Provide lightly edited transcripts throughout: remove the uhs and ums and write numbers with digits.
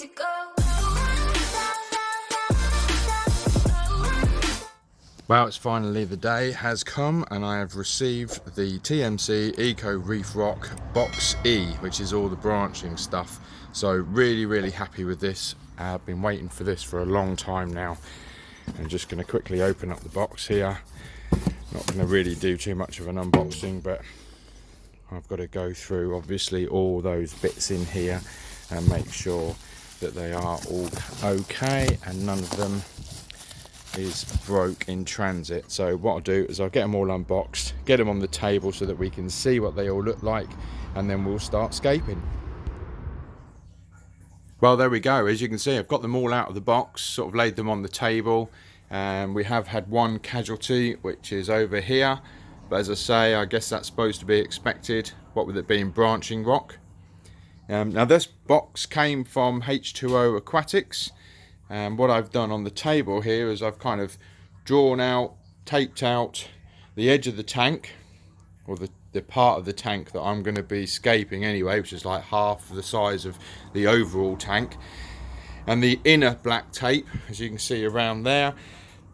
music go. Well, it's finally the day has come and I have received the TMC Eco Reef Rock Box E, which is all the branching stuff. So really happy with this. I've been waiting for this for a long time now. I'm just going to quickly open up the box here. Not going to really do too much of an unboxing, but I've got to go through obviously all those bits in here and make sure that they are all okay and none of them is broke in transit. So what I'll do is I'll get them all unboxed, get them on the table so that we can see what they all look like, and then we'll start scaping. Well, there we go. As you can see, I've got them all out of the box, sort of laid them on the table, and we have had one casualty, which is over here, but as I say, I guess that's supposed to be expected, what with it being branching rock. Now this box came from H2O Aquatics. And what I've done on the table here is I've kind of drawn out, taped out the edge of the tank, or the part of the tank that I'm going to be scaping anyway, which is like half the size of the overall tank. And the inner black tape, as you can see around there,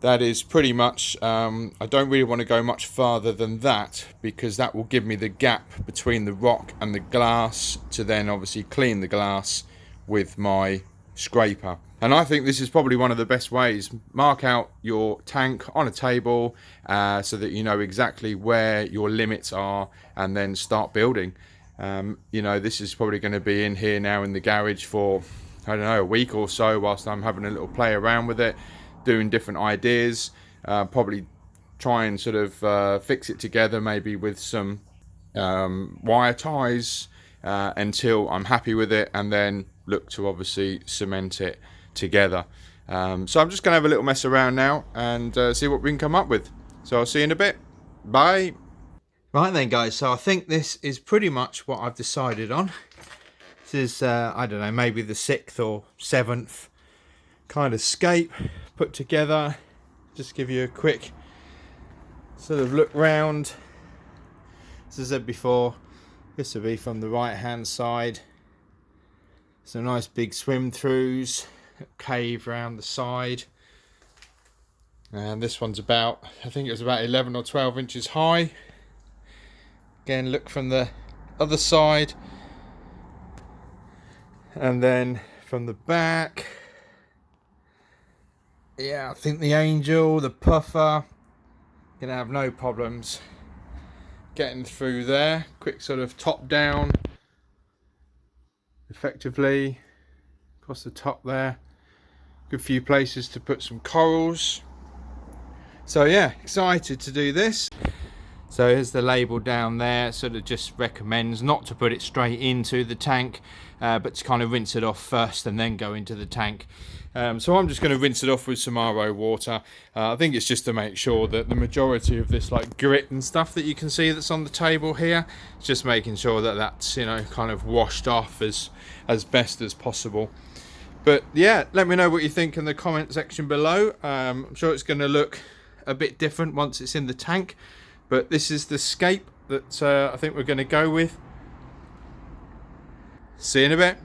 that is pretty much, I don't really want to go much farther than that, because that will give me the gap between the rock and the glass to then obviously clean the glass with my scraper. And I think this is probably one of the best ways. Mark out your tank on a table so that you know exactly where your limits are, and then start building. You know, this is probably going to be in here now in the garage for, I don't know, a week or so, whilst I'm having a little play around with it, doing different ideas, probably try and sort of fix it together, maybe with some wire ties until I'm happy with it, and then look to obviously cement it together. So I'm just going to have a little mess around now and see what we can come up with. So I'll see you in a bit. Bye. Right then guys, so I think this is pretty much what I've decided on. This is, I don't know, maybe the 6th or 7th kind of scape put together. Just give you a quick sort of look round. As I said before, this will be from the right hand side. Some nice big swim throughs, cave round the side, and this one's about, I think it was about 11 or 12 inches high. Again, look from the other side, and then from the back, yeah, I think the angel, the puffer, gonna have no problems getting through there. Quick sort of top down effectively across the top there. Good few places to put some corals. So yeah, excited to do this. So here's the label down there, sort of just recommends not to put it straight into the tank, but to kind of rinse it off first and then go into the tank. So I'm just going to rinse it off with some RO water. I think it's just to make sure that the majority of this like grit and stuff that you can see that's on the table here, just making sure that that's, you know, kind of washed off as best as possible. But yeah, let me know what you think in the comment section below. I'm sure it's going to look a bit different once it's in the tank, but this is the scape that I think we're going to go with. See you in a bit.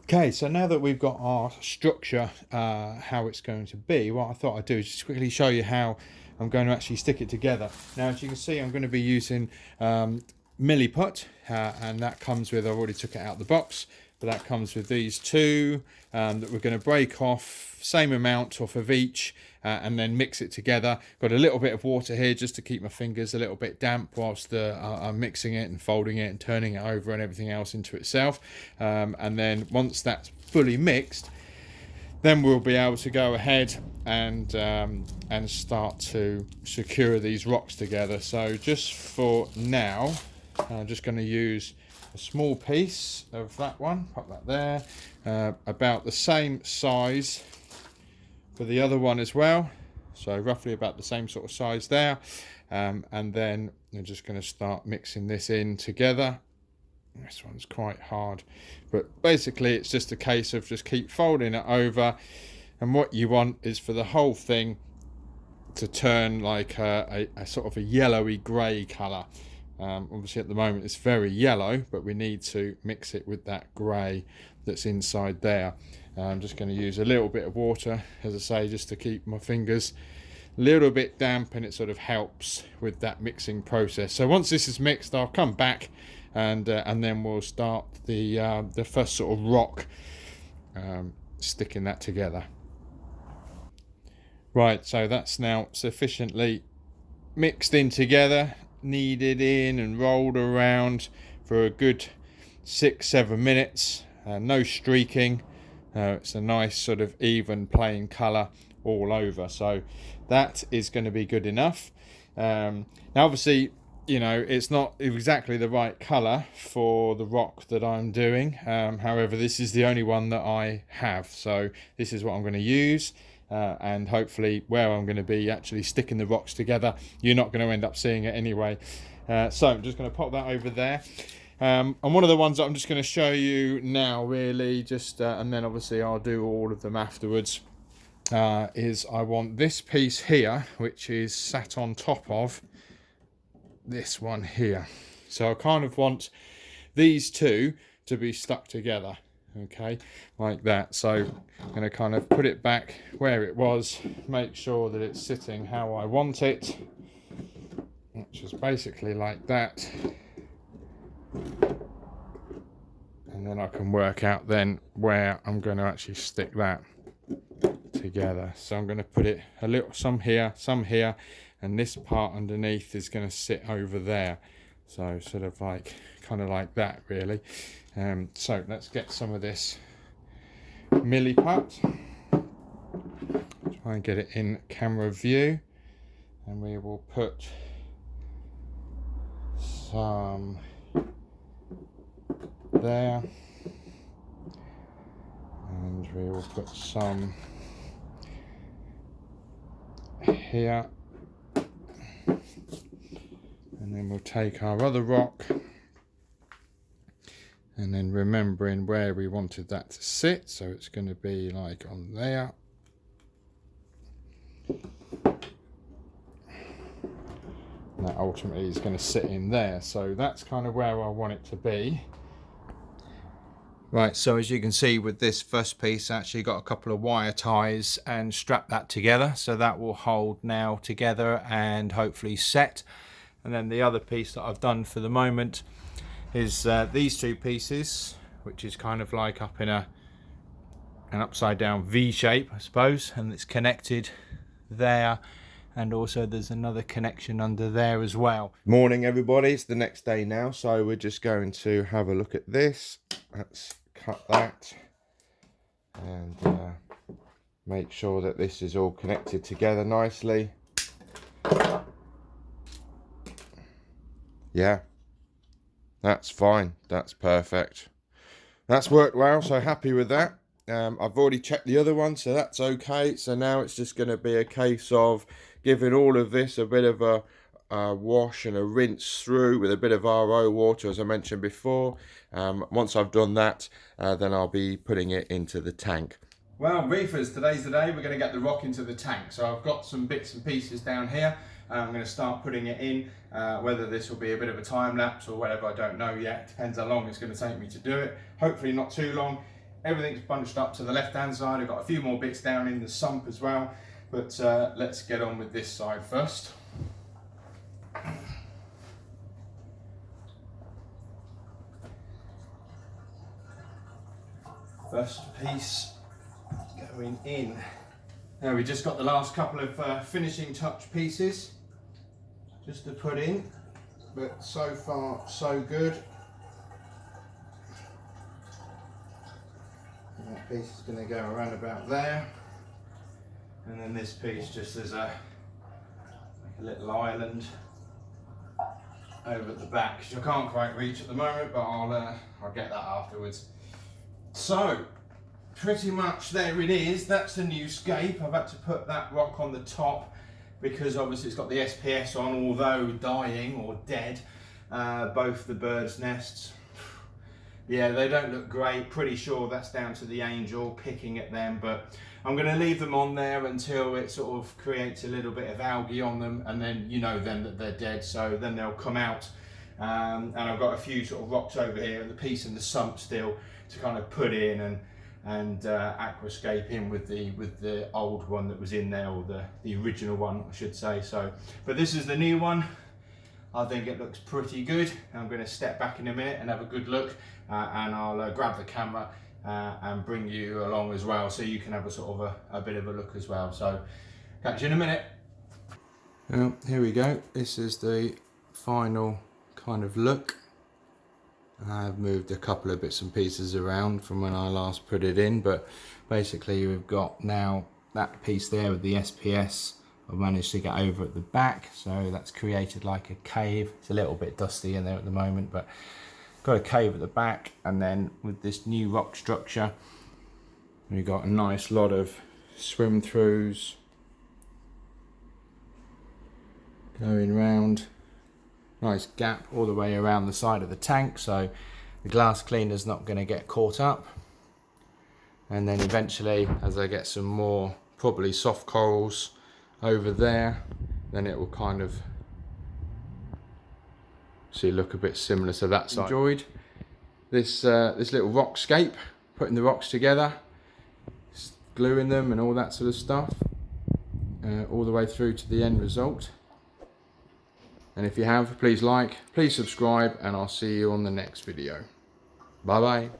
Okay, so now that we've got our structure, how it's going to be, what I thought I'd do is just quickly show you how I'm going to actually stick it together. Now, as you can see, I'm going to be using milliput, and that comes with, I've already took it out of the box, but that comes with these two that we're going to break off, same amount off of each, and then mix it together. Got a little bit of water here just to keep my fingers a little bit damp whilst I'm mixing it and folding it and turning it over and everything else into itself. And then once that's fully mixed, then we'll be able to go ahead and start to secure these rocks together. So just for now, I'm just going to use a small piece of that one, pop that there, about the same size for the other one as well, so roughly about the same sort of size there, and then I'm just going to start mixing this in together. This one's quite hard, but basically it's just a case of just keep folding it over, and what you want is for the whole thing to turn like a sort of a yellowy grey colour. Obviously at the moment it's very yellow, but we need to mix it with that grey that's inside there. I'm just going to use a little bit of water, as I say, just to keep my fingers a little bit damp, and it sort of helps with that mixing process. So once this is mixed, I'll come back and then we'll start the first sort of rock, sticking that together. Right, so that's now sufficiently mixed in together, kneaded in and rolled around for a good 6-7 minutes. No streaking. It's a nice sort of even plain colour all over, so that is going to be good enough. Now obviously, you know, it's not exactly the right colour for the rock that I'm doing. However, this is the only one that I have, so this is what I'm going to use. And hopefully where I'm going to be actually sticking the rocks together, you're not going to end up seeing it anyway. So I'm just going to pop that over there. And one of the ones that I'm just going to show you now, really, just and then obviously I'll do all of them afterwards, is I want this piece here, which is sat on top of this one here. So I kind of want these two to be stuck together, okay, like that. So I'm going to kind of put it back where it was, make sure that it's sitting how I want it, which is basically like that. And then I can work out then where I'm going to actually stick that together. So I'm going to put it a little, some here, and this part underneath is going to sit over there. So sort of like, kind of like that really. So let's get some of this milliput. Try and get it in camera view, and we will put some there, and we will put some here, and then we'll take our other rock, and then remembering where we wanted that to sit, so it's going to be like on there. And that ultimately is going to sit in there, so that's kind of where I want it to be. Right, so as you can see with this first piece, I actually got a couple of wire ties and strapped that together, so that will hold now together and hopefully set. And then the other piece that I've done for the moment is these two pieces, which is kind of like up in an upside down V shape, I suppose, and it's connected there, and also there's another connection under there as well. Morning everybody, it's the next day now, so we're just going to have a look at this. Let's cut that and make sure that this is all connected together nicely. Yeah, that's fine, that's perfect, that's worked well, so happy with that. I've already checked the other one, so that's okay. So now it's just going to be a case of giving all of this a bit of a wash and a rinse through with a bit of RO water, as I mentioned before. Once I've done that, then I'll be putting it into the tank. Well, reefers, today's the day we're going to get the rock into the tank. So I've got some bits and pieces down here. I'm going to start putting it in. Whether this will be a bit of a time lapse or whatever, I don't know yet. Depends how long it's going to take me to do it. Hopefully not too long. Everything's bunched up to the left hand side. I've got a few more bits down in the sump as well, but let's get on with this side first. First piece going in. Now we just got the last couple of finishing touch pieces just to put in, but so far so good. And that piece is going to go around about there, and then this piece just as a little island over at the back, which I can't quite reach at the moment, but I'll get that afterwards. So pretty much there it is. That's the new scape. I've had to put that rock on the top because obviously it's got the SPS on, although dying or dead. Both the birds' nests, yeah, they don't look great. Pretty sure that's down to the angel picking at them, but I'm going to leave them on there until it sort of creates a little bit of algae on them, and then you know then that they're dead, so then they'll come out and I've got a few sort of rocks over here and the piece in the sump still to kind of put in and aquascape in with the old one that was in there, or the original one I should say. So, but this is the new one. I think it looks pretty good. I'm going to step back in a minute and have a good look, and I'll grab the camera and bring you along as well, so you can have a sort of a bit of a look as well. So catch you in a minute. Well, here we go. This is the final kind of look. I've moved a couple of bits and pieces around from when I last put it in, but basically we've got now that piece there with the SPS. I've managed to get over at the back, so that's created like a cave. It's a little bit dusty in there at the moment, but got a cave at the back. And then with this new rock structure, we've got a nice lot of swim throughs going round. Nice gap all the way around the side of the tank, so the glass cleaner's not going to get caught up. And then eventually, as I get some more probably soft corals over there, then it will kind of look a bit similar to that side. Enjoyed this this little rock scape, putting the rocks together, gluing them and all that sort of stuff, all the way through to the end result. And if you have, please like, please subscribe, and I'll see you on the next video. Bye bye.